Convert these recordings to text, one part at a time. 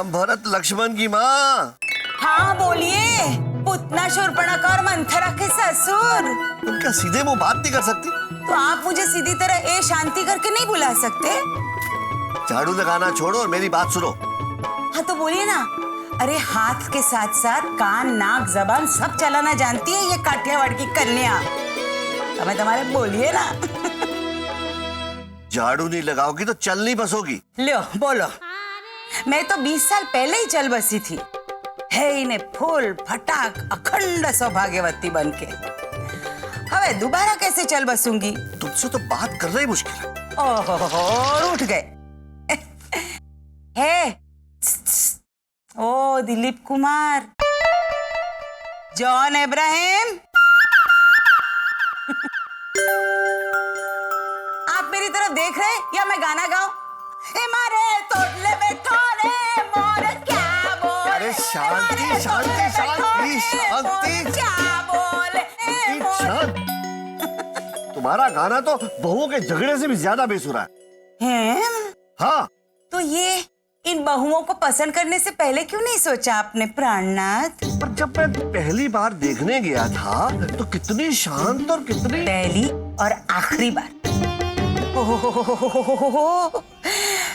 राम भरत लक्ष्मण की माँ। हाँ बोलिए, पुतना शूर्पणखा और मंथरा के ससुर। तुम क्या सीधे मुंह बात नहीं कर सकती? तो आप मुझे सीधी तरह ए शांति करके नहीं बुला सकते? झाड़ू लगाना छोड़ो और मेरी बात सुनो। हाँ तो बोलिए ना। अरे हाथ के साथ साथ कान, नाक, जबान सब चलाना जानती है ये काठियावाड़ की कन्या। हमें तुम्हारे बोलिए ना। झाड़ू नहीं लगाओगी तो चल नहीं बसोगी। लो बोलो। मैं तो 20 साल पहले ही चल बसी थी। है इन्हें फूल फटाक अखंड सौभाग्यवती बनके। हवे दोबारा कैसे चल बसूंगी? तुमसे तो बात करना ही मुश्किल है। ओहो, उठ गए। है ओ दिलीप कुमार, जॉन इब्राहिम। आप मेरी तरफ देख रहे या मैं गाना गाऊं? मारे तोड़ले बैठो रे मोर क्या बोल। अरे शांति शांति शांति शांति क्या बोले तुम्हारा गाना तो बहुओं के झगड़े से भी ज्यादा बेसुरा है। हाँ तो ये इन बहुओं को पसंद करने से पहले क्यों नहीं सोचा आपने प्राणनाथ? पर जब मैं पहली बार देखने गया था तो कितनी शांत और कितनी पहली और आखिरी बार।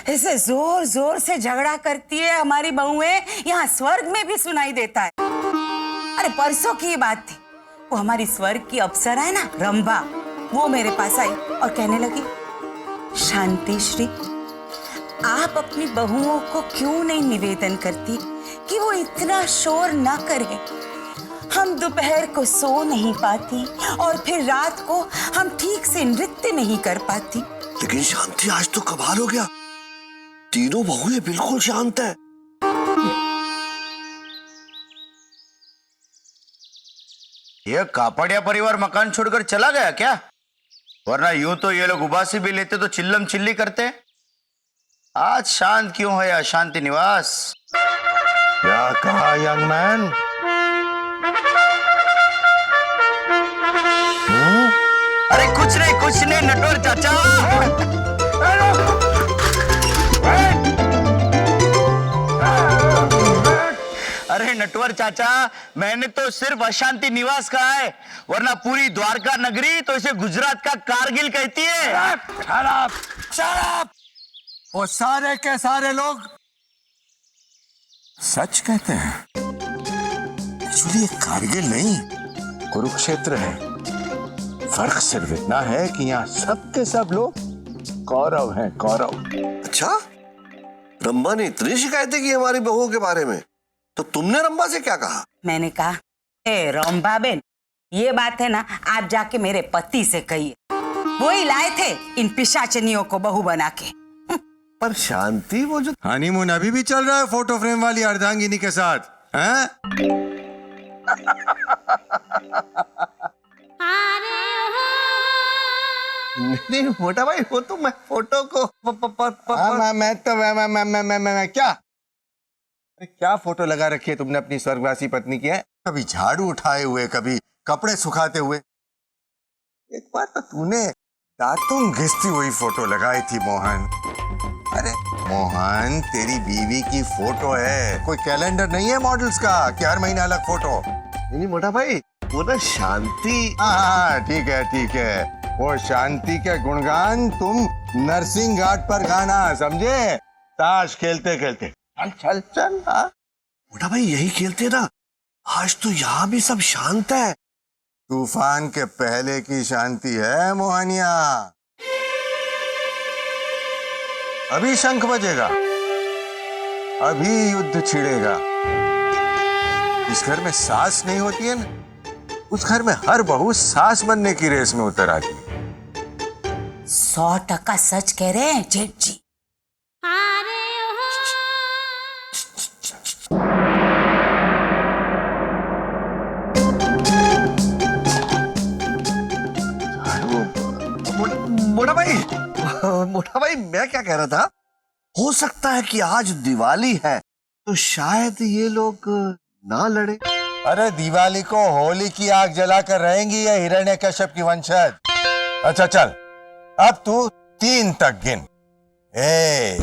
ऐसे जोर जोर से झगड़ा करती है हमारी बहुएं, यहाँ स्वर्ग में भी सुनाई देता है। अरे परसों की ये बात थी, वो हमारी स्वर्ग की अप्सरा है ना रंभा, वो मेरे पास आई और कहने लगी, शांति श्री आप अपनी बहुओं को क्यों नहीं निवेदन करती कि वो इतना शोर ना करे। हम दोपहर को सो नहीं पाती और फिर रात को हम ठीक से नृत्य नहीं कर पाती। लेकिन शांति आज तो कमाल हो गया, तीनों बहुएं बिल्कुल शांत है। ये कापड़िया परिवार मकान छोड़कर चला गया क्या? वरना यूं तो ये लोग उबासी भी लेते तो चिल्लम चिल्ली करते। आज शांत क्यों है अशांति निवास? क्या कहा यंग मैन? अरे कुछ नहीं नटवर चाचा। अरे नटवर चाचा, मैंने तो सिर्फ अशांति निवास कहा है, वरना पूरी द्वारका नगरी तो इसे गुजरात का कारगिल कहती है। शराब! वो सारे के सारे लोग सच कहते हैं। एक्चुअली ये कारगिल नहीं, कुरुक्षेत्र है। फर्क सिर्फ इतना है कि यहाँ सब के सब लोग कौरव हैं, कौरव। अच्छा, रंभा ने इतनी शिकायतें की हमारी बहुओं के बारे में, तो तुमने रंभा से क्या कहा? मैंने कहा, ए रंभा बेन, ये बात है ना आप जाके मेरे पति से कहिए, वो ही लाए थे इन पिशाचनियों को बहू बना के। पर शांति वो जो हनीमून अभी भी चल रहा है फोटो फ्रेम वाली अर्धांगिनी के साथ, हैं? नहीं मोटा भाई, वो तो मैं फोटो को मैं क्या? अरे क्या फोटो लगा रखी है तुमने अपनी स्वर्गवासी पत्नी की? है कभी झाड़ू उठाए हुए, कभी कपड़े सुखाते हुए। एक बार तो तूने दातुन घिसती हुई फोटो लगाई थी मोहन। अरे मोहन, तेरी बीवी की फोटो है, कोई कैलेंडर नहीं है मॉडल्स का कि हर महीने अलग फोटो। नहीं मोटा भाई, वो ना शांति। हाँ ठीक है। वो शांति के गुणगान तुम नरसिंह घाट पर गाना, समझे? ताश खेलते खेलते। चल चल। हाँ मोटा भाई, यही खेलते ना। आज तो यहाँ भी सब शांत है। तूफान के पहले की शांति है मोहनिया। अभी शंख बजेगा, अभी युद्ध छिड़ेगा। जिस घर में सास नहीं होती है ना, उस घर में हर बहू सास बनने की रेस में उतर आती है। 100% सच कह रहे हैं जेठ जी। मोटा भाई मैं क्या कह रहा था, हो सकता है कि आज दिवाली है तो शायद ये लोग ना लड़े। अरे दिवाली को होली की आग जलाकर रहेंगी ये हिरण्यकश्यप की वंशज। अच्छा चल, अब तू 3 तक गिन। 1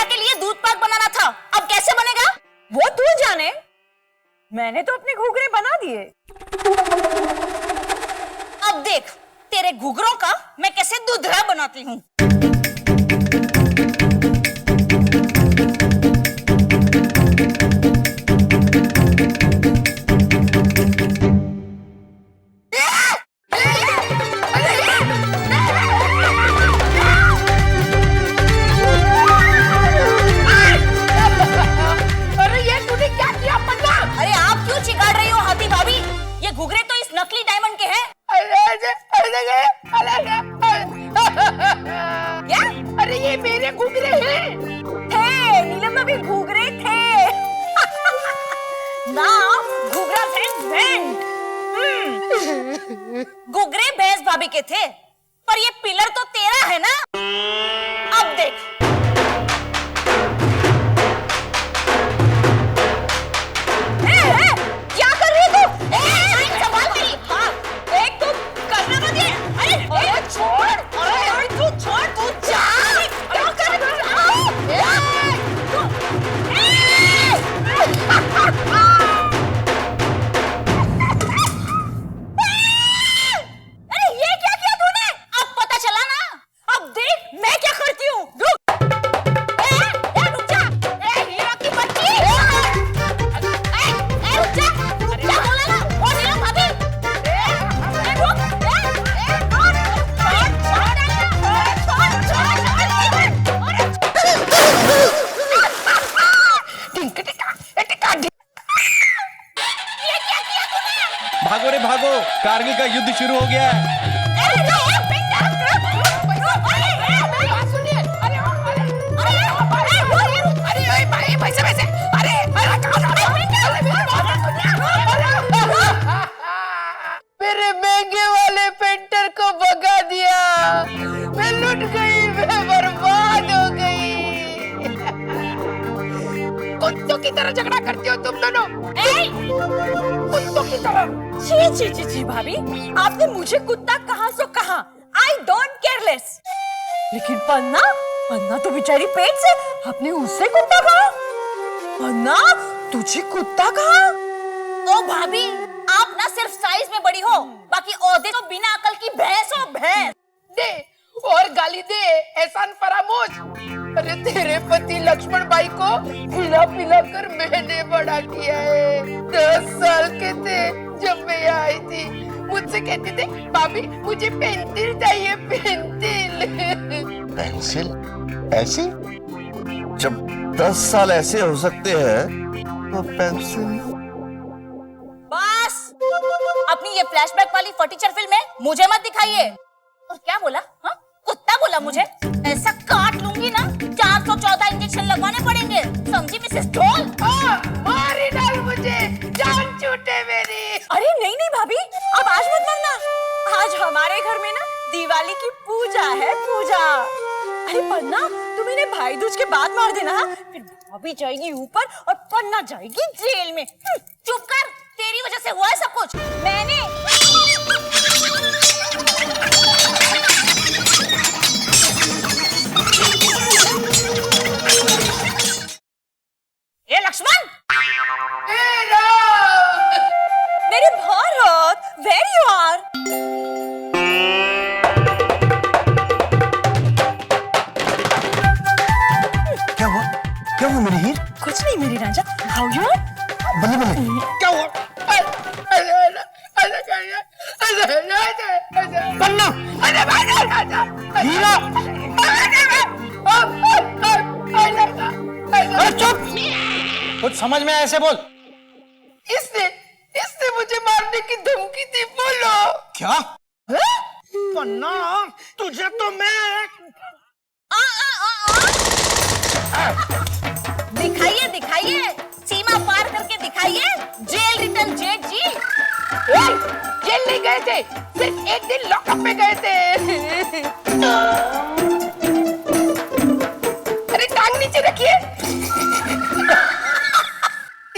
पूजा के लिए दूध पाक बनाना था, अब कैसे बनेगा? वो तू जाने, मैंने तो अपने घूघरे बना दिए। अब देख तेरे घुघरों का मैं कैसे दूधरा बनाती हूँ। अरे ये तूने क्या किया पन्ना? अरे आप क्यों चिढ़ा रही हो हाथी भाभी? ये घुघरे तो इस नकली डायमंड के हैं। क्या? अरे ये मेरे घूघरे हैं। थे नीलम में भी घुघरे थे। Now ghughra friends went. घुघरे भैंस भाभी के थे, पर ये पिलर तो तेरा है ना। अब देख क्या कर रही है तू? सवाल मेरी। हाँ, एक तो करना मत ये। अरे छोड़। अरे तू छोड़, तू जा। क्या कर रही अरे ये क्या किया तूने? अब पता चला ना। अब देख मैं क्या करती हूँ। रुक जा। हीरा की बच्ची। रुक जा। क्या बोला ना? ओ नीलम भाभी। भागो रे भागो, कारगिल का युद्ध शुरू हो गया है। मेरे महंगे वाले पेंटर को भगा दिया। मैं लुट गई, मैं बर्बाद हो गई। कुत्तों की तरह झगड़ा करती हो तुम दोनों। कुत्तों की तरह। छी छी छी छी भाभी, आपने मुझे कुत्ता कहाँ सो कहा। I don't careless. लेकिन पन्ना तो बेचारी पेट से, आपने उससे कुत्ता कहा। पन्ना तुझे कुत्ता कहा। ओ भाभी, आप ना सिर्फ साइज में बड़ी हो, बाकी औहदे तो बिना अकल की भैंस हो भैंस। दे और गाली दे एहसान फरामोश। अरे तेरे पति लक्ष्मण भाई को खिला पिला कर मैंने बड़ा किया है। 10 साल के थे जब मैं आई थी, मुझसे कहते थे भाभी मुझे पेंसिल चाहिए, पेंसिल। पेंसिल? ऐसी? जब 10 साल ऐसे हो सकते हैं तो पेंसिल? बस अपनी ये फ्लैशबैक वाली फटीचर फिल्म है मुझे मत दिखाइए। और क्या बोला? हाँ, कुत्ता बोला मुझे। ऐसा काट लूंगी ना, 414 इंजेक्शन लगवाने पड़ेंगे, समझी मिसेस ढोल? मार ही डाल मुझे, जान छूटे मेरी। अरे नहीं नहीं भाभी, अब आज मत मरना। आज हमारे घर में ना दिवाली की पूजा है, पूजा। अरे पन्ना, तुम इन्हें भाई दूज के बाद मार देना, फिर भाभी जाएगी ऊपर और पन्ना जाएगी जेल में। चुप कर, तेरी वजह से हुआ है सब कुछ। मैंने ए लक्ष्मण, मेरे भारत, where you are? क्या हुआ? क्या हुआ मेरी हीर? कुछ नहीं मेरी राजा, how you are? बल्ले बल्ले। क्या हुआ? पन्ना, हीरा, अरे चुप, कुछ समझ में आया ऐसे बोल। इसने मुझे मारने की धमकी दी, बोलो। क्या? पन्ना, तुझे तो मैं दिखाइए दिखाइए, सीमा पार करके दिखाइए, जेल रिटर्न जेठ जी। जेल नहीं गए थे, सिर्फ एक दिन लॉकअप में गए थे। अरे टांग नीचे रखिए।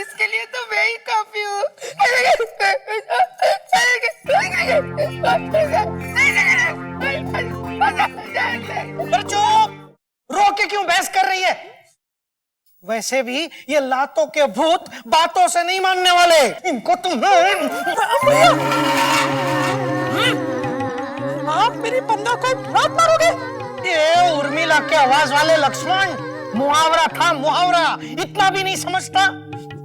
इसके लिए तो मैं ही काफी हूँ। अरे चुप, रो के क्यों बहस कर रही है? वैसे भी ये लातों के भूत बातों से नहीं मानने वाले। इनको तुम आप मेरी पन्ना को लात मारोगे? ये उर्मिला के आवाज वाले लक्ष्मण, मुहावरा था मुहावरा, इतना भी नहीं समझता?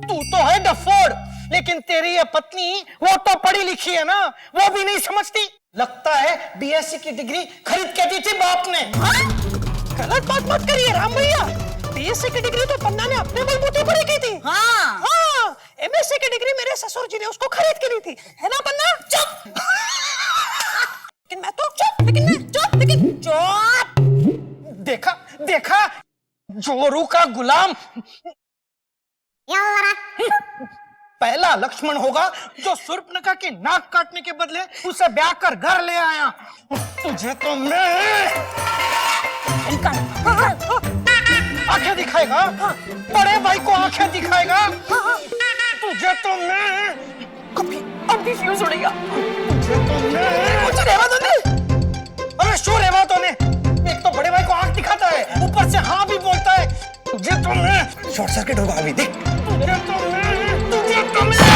तू तो है डफोड़, लेकिन तेरी ये पत्नी वो तो पढ़ी लिखी है ना, वो भी नहीं समझती। लगता है बीएससी की डिग्री खरीद के दी थी बाप ने। गलत बात मत करिए राम भैया, बीएससी की डिग्री तो पन्ना ने अपने बलबूते पर ही की थी। हाँ, एमएससी की डिग्री मेरे ससुर जी ने उसको खरीद के ली थी, है ना पन्ना? चुप। लेकिन मैं तो चुप, लेकिन देखा देखा, जोरू का गुलाम पहला लक्ष्मण होगा जो शूर्पणखा की नाक काटने के बदले उसे ब्याह कर घर ले आया। तुझे तो मैं आंखें दिखाएगा, बड़े भाई को आंखें दिखाएगा। तुझे तो मैं अभी फ्यूज उड़ेगा। तुझे तो मैं कुछ रहवा दो ने। अरे शो रहवा दो ने, एक तो बड़े भाई को आंख दिखाता है, ऊपर से हाँ भी बोलता है। तुझे तो मैं शॉर्ट सर्किट होगा अभी, देख। तुझे तो मैं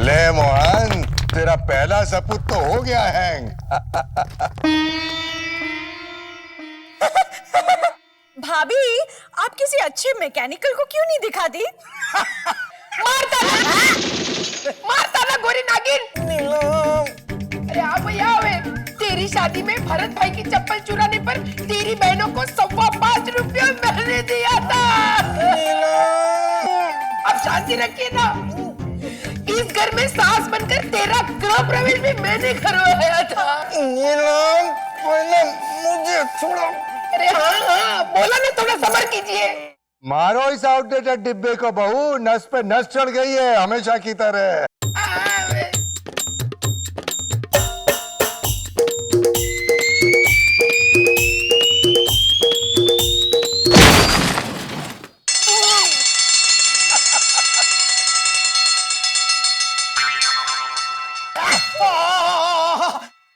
ले मोहन, तेरा पहला सपूत तो हो गया हैंग। भाभी, आप किसी अच्छे मैकेनिकल को क्यों नहीं दिखाती? मारता ना गोरी नागिन। अरे आ भैया, आवे। तेरी शादी में भरत भाई की चप्पल चुराने पर तेरी बहनों को 5.25 रुपया मैंने दिया था। अब शांति रखिए ना। इस घर में सास बनकर तेरा गृह प्रवेश भी मैंने करवाया था। नीलम, पहले मुझे छोड़ो। अरे हाँ, बोला ना, थोड़ा सब्र कीजिए। मारो इस आउटडेटेड डिब्बे को बहू, नस पे नस चढ़ गई है हमेशा की तरह।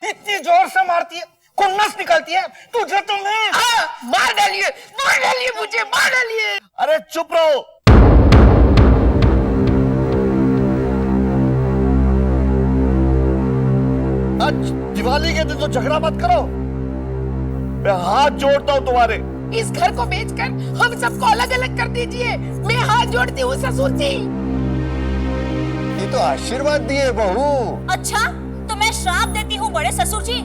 इतनी जोर से मारती है, खुन्नस निकलती है। तुझे तो मैं मार डालिए मुझे, मार डालिए। अरे चुप रहो। आज दिवाली के दिन तो झगड़ा मत करो, मैं हाथ जोड़ता हूँ तुम्हारे। इस घर को बेचकर हम सबको अलग अलग कर दीजिए। मैं हाथ जोड़ती हूँ ससुर जी। ये तो आशीर्वाद दिए बहू। अच्छा, तो मैं श्राप देती हूँ बड़े ससुर जी।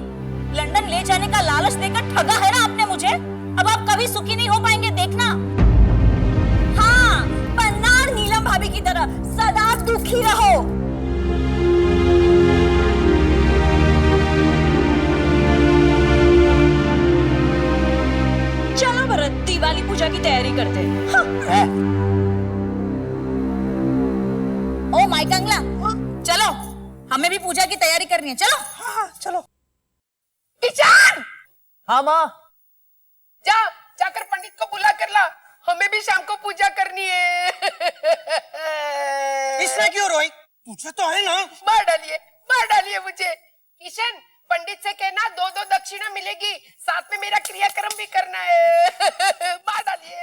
लंदन ले जाने का लालच देकर ठगा है ना आपने मुझे। अब आप कभी सुखी नहीं हो पाएंगे, देखना। हाँ, पन्ना और नीलम भाभी की तरह सदा दुखी रहो। चलो भरत, दिवाली पूजा की तैयारी करते हैं। हाँ। ओ माय कंगला, चलो, हमें भी पूजा की तैयारी करनी है। चलो। हाँ, चलो। ईशान, हाँ माँ। जाकर पंडित को बुला कर ला, हमें भी शाम को पूजा करनी है। इसमें क्यों रोई? तुझे तो है ना। मार डालिए मुझे। किशन, पंडित से कहना 2-2 दक्षिणा मिलेगी, साथ में मेरा क्रियाक्रम भी करना है। मार डालिए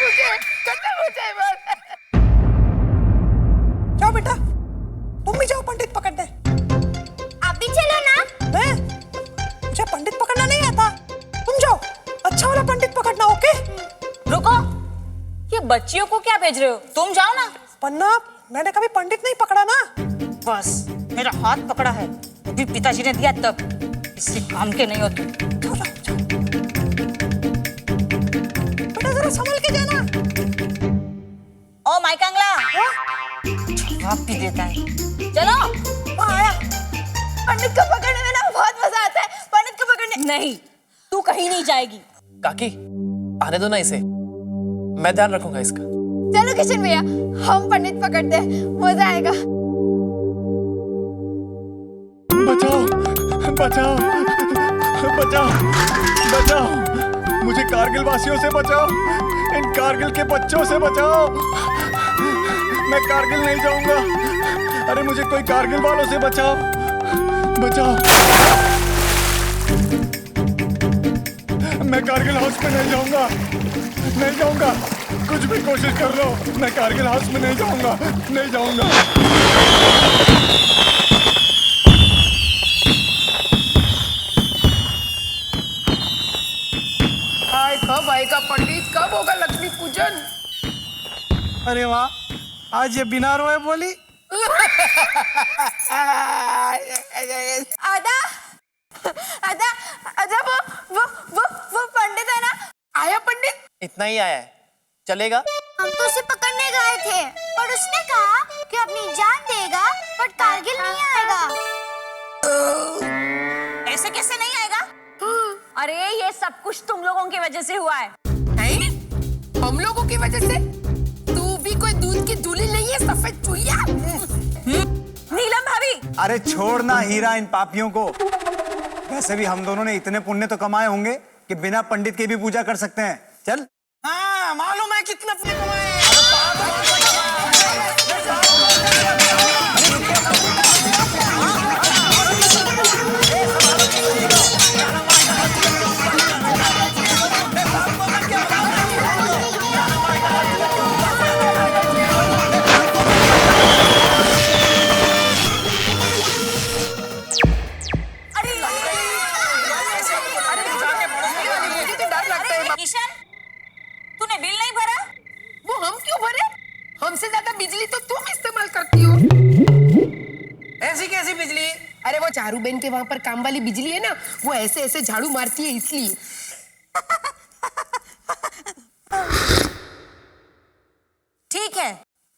मुझे, खत्म हो जाए बस। जाओ बेटा, तुम भी जाओ, पंडित पकड़ दे। आप भी चलो ना। मुझे पंडित पकड़ना नहीं आता, तुम जाओ, अच्छा वाला पंडित पकड़ना। ओके? रुको, ये बच्चियों को क्या भेज रहे हो? तुम जाओ ना। पन्ना, मैंने कभी पंडित नहीं पकड़ा ना। बस मेरा हाथ पकड़ा है, वो भी पिताजी ने दिया तब। इससे काम के नहीं होते। बेटा जरा संभल के जाना। ओ माय कंगला, जवाब भी देता है। चलो। आया। पंडित को पकड़ने में ना बहुत मजा आता है। पंडित को पकड़ने नहीं, तू कहीं नहीं जाएगी। काकी, आने दो ना इसे, मैं ध्यान रखूंगा इसका। चलो किशन भैया, हम पंडित पकड़ते हैं, मजा आएगा। बचाओ बचाओ बचाओ, मुझे कारगिल वासियों से बचाओ, इन कारगिल के बच्चों से बचाओ। मैं कारगिल नहीं जाऊंगा। अरे मुझे कोई कारगिल वालों से बचाओ बचाओ। मैं कारगिल हाउस में नहीं जाऊंगा, नहीं जाऊंगा। कुछ भी कोशिश कर लो, मैं कारगिल हाउस में नहीं जाऊंगा, नहीं जाऊंगा। हाय, कब आएगा पंडित, कब होगा लक्ष्मी पूजन? अरे वाह, आज ये बिना रोए बोली। आदा आदा आदा वो पंडित है ना, आया पंडित? इतना ही आया है, चलेगा? हम तो उसे पकड़ने गए थे, पर उसने कहा कि अपनी जान देगा, पर कारगिल नहीं आएगा। ऐसे कैसे नहीं आएगा? अरे ये सब कुछ तुम लोगों की वजह से हुआ है। हैं? हम लोगों की वजह से? तू भी कोई दूध की धूली नहीं है, सफेद चुहिया। नीलम भाभी, अरे छोड़ ना हीरा इन पापियों को। वैसे भी हम दोनों ने इतने पुण्य तो कमाए होंगे कि बिना पंडित के भी पूजा कर सकते हैं। चल। हाँ, मालूम है कितने पुण्य कमाए। किशन, तूने बिल नहीं भरा? वो हम क्यों भरे? हमसे ज्यादा बिजली तो तुम इस्तेमाल करती हो। ऐसी कैसी बिजली? अरे वो चारू बेन के वहां पर काम वाली बिजली है ना, वो ऐसे ऐसे झाड़ू मारती है इसलिए। ठीक है,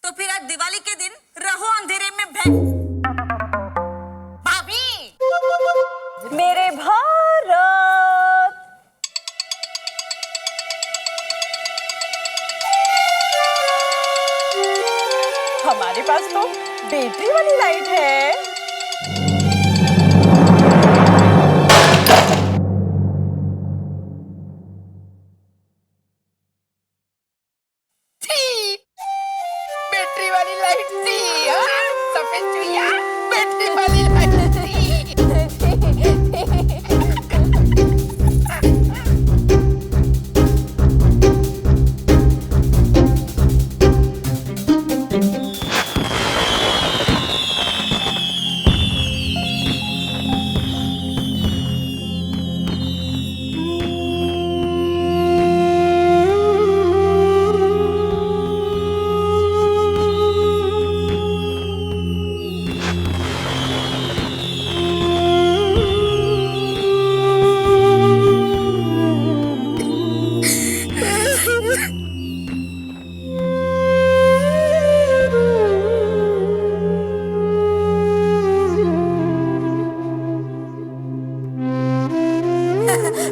तो फिर आज दिवाली के दिन रहो अंधेरे में भाभी। मेरे भारत, हमारे पास तो बैटरी वाली लाइट है। बैटरी वाली लाइट थी, हाँ? सफेद चुहिया, बैटरी वाली लाइट थी।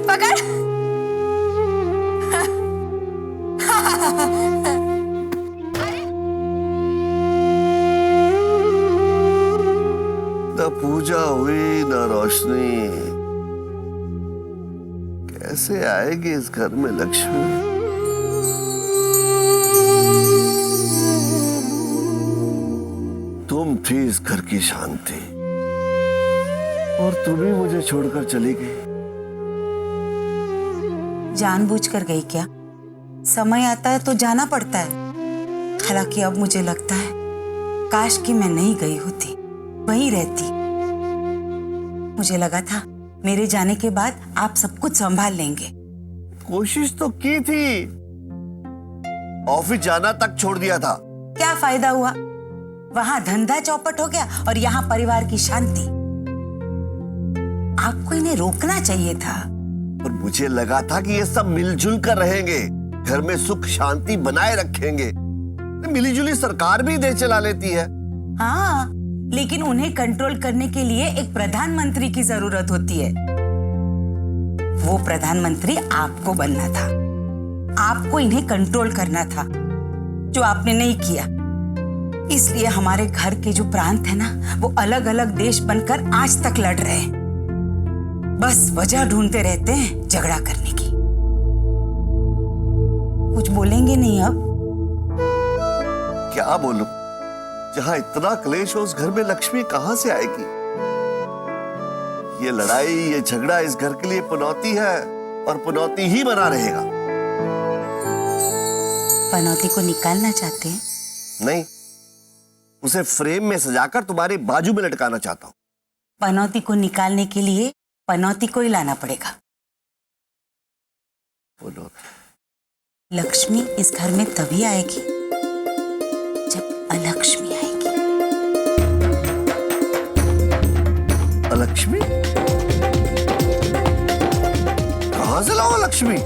पकड़। न पूजा हुई न रोशनी, कैसे आएगी इस घर में लक्ष्मी? तुम थी इस घर की शांति, और तुम ही मुझे छोड़कर चली गई। जानबूझकर गई क्या? समय आता है तो जाना पड़ता है। हालांकि अब मुझे लगता है काश कि मैं नहीं गई होती, वहीं रहती। मुझे लगा था मेरे जाने के बाद आप सब कुछ संभाल लेंगे। कोशिश तो की थी, ऑफिस जाना तक छोड़ दिया था। क्या फायदा हुआ? वहां धंधा चौपट हो गया और यहाँ परिवार की शांति। आपको इन्हें रोकना चाहिए था। और मुझे लगा था कि ये सब मिलजुल कर रहेंगे, घर में सुख शांति बनाए रखेंगे। मिलीजुली सरकार भी देश चला लेती है। हाँ, लेकिन उन्हें कंट्रोल करने के लिए एक प्रधानमंत्री की जरूरत होती है। वो प्रधानमंत्री आपको बनना था, आपको इन्हें कंट्रोल करना था, जो आपने नहीं किया। इसलिए हमारे घर के जो प्रांत है ना, वो अलग अलग देश बनकर आज तक लड़ रहे हैं। बस वजह ढूंढते रहते हैं झगड़ा करने की। कुछ बोलेंगे नहीं अब? क्या बोलूं? जहां इतना क्लेश हो उस घर में लक्ष्मी कहां से आएगी? ये लड़ाई, ये झगड़ा इस घर के लिए पनौती है और पनौती ही बना रहेगा। पनौती को निकालना चाहते हैं? नहीं, उसे फ्रेम में सजाकर तुम्हारे बाजू में लटकाना चाहता हूं। पनौती को निकालने के लिए पनौती को ही लाना पड़ेगा। बोलो। लक्ष्मी इस घर में तभी आएगी जब अलक्ष्मी आएगी। अलक्ष्मी? कहां से लाओ लक्ष्मी?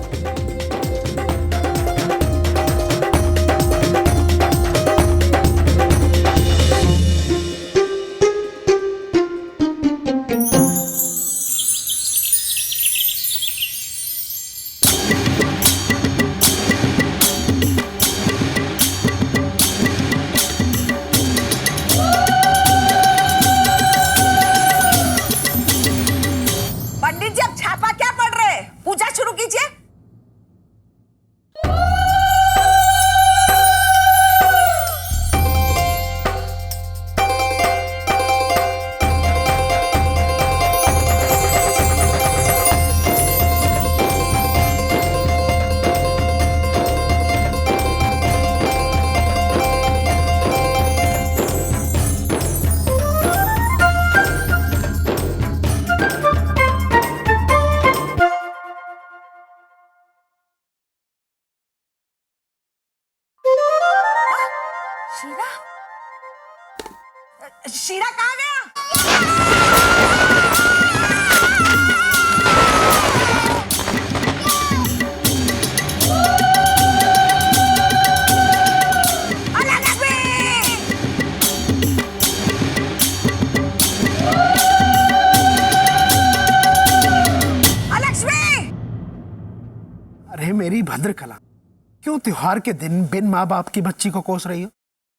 पंडित जी, अब छापा क्या पड़ रहे हैं? पूजा शुरू कीजिए। शीरा? शीरा कहाँ गया? अरे मेरी भद्रकला, क्यों त्योहार के दिन बिन माँ बाप की बच्ची को कोस रही हो?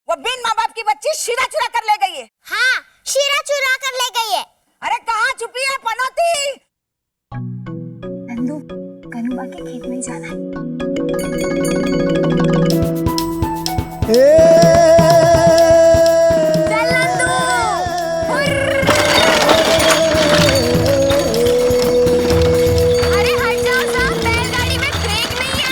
वो बिन माँ बाप की बच्ची शीरा चुरा कर ले गई है। हाँ, शीरा चुरा कर ले गई है। अरे कहाँ छुपी है पनौती? नंदू, कनुबा के खेत में जाना है। चल नंदू, अरे हट जाओ साहब, बैलगाड़ी में ब्रेक नहीं है।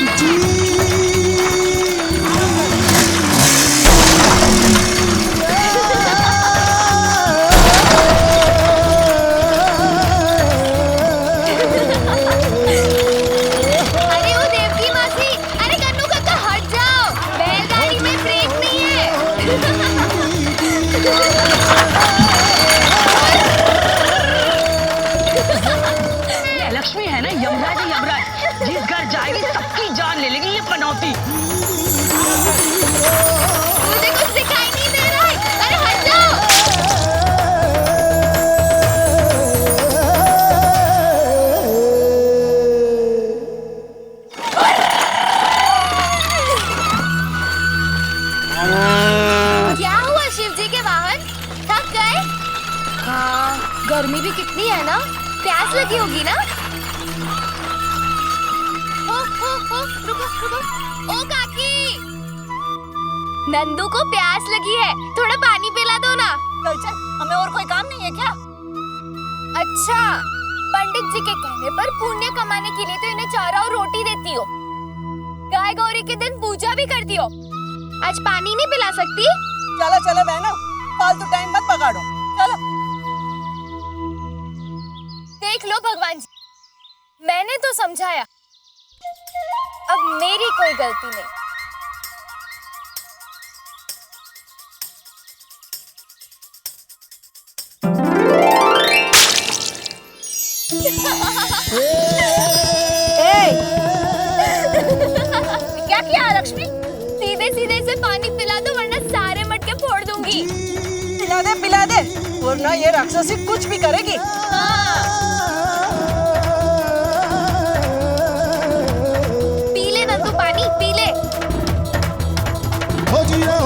अरे वो देवकी मासी, अरे कन्नू काका हट जाओ, बैलगाड़ी में ब्रेक नहीं है। ये लक्ष्मी है ना, यमराज है यमराज, जिस घर जाएगी सबकी जान ले लेगी ये पनौती। मुझे कुछ दिखाई नहीं दे रहा है, अरे हट जाओ। क्या हुआ शिव जी के वाहन, थक गए? हाँ, गर्मी भी कितनी है ना, प्यास लगी होगी ना। ओ, रुको रुको, ओ काकी, नंदू को प्यास लगी है, थोड़ा पानी पिला दो ना। चल, हमें और कोई काम नहीं है क्या? अच्छा, पंडित जी के कहने पर पुण्य कमाने के लिए तो इन्हें चारा और रोटी देती हो, गाय गौरी के दिन पूजा भी करती हो, आज पानी नहीं पिला सकती? चलो चलो बहनों, फालतू टाइम मत बगाड़ो, चलो। देख लो भगवान जी, मैंने तो समझाया, अब मेरी कोई गलती नहीं। क्या किया लक्ष्मी? सीधे सीधे से पानी पिला दो वरना सारे मटके फोड़ दूंगी। पिला दे वरना ये राक्षसी कुछ भी करेगी। हाँ। पी ले नंदू, पानी पी ले। हो जिया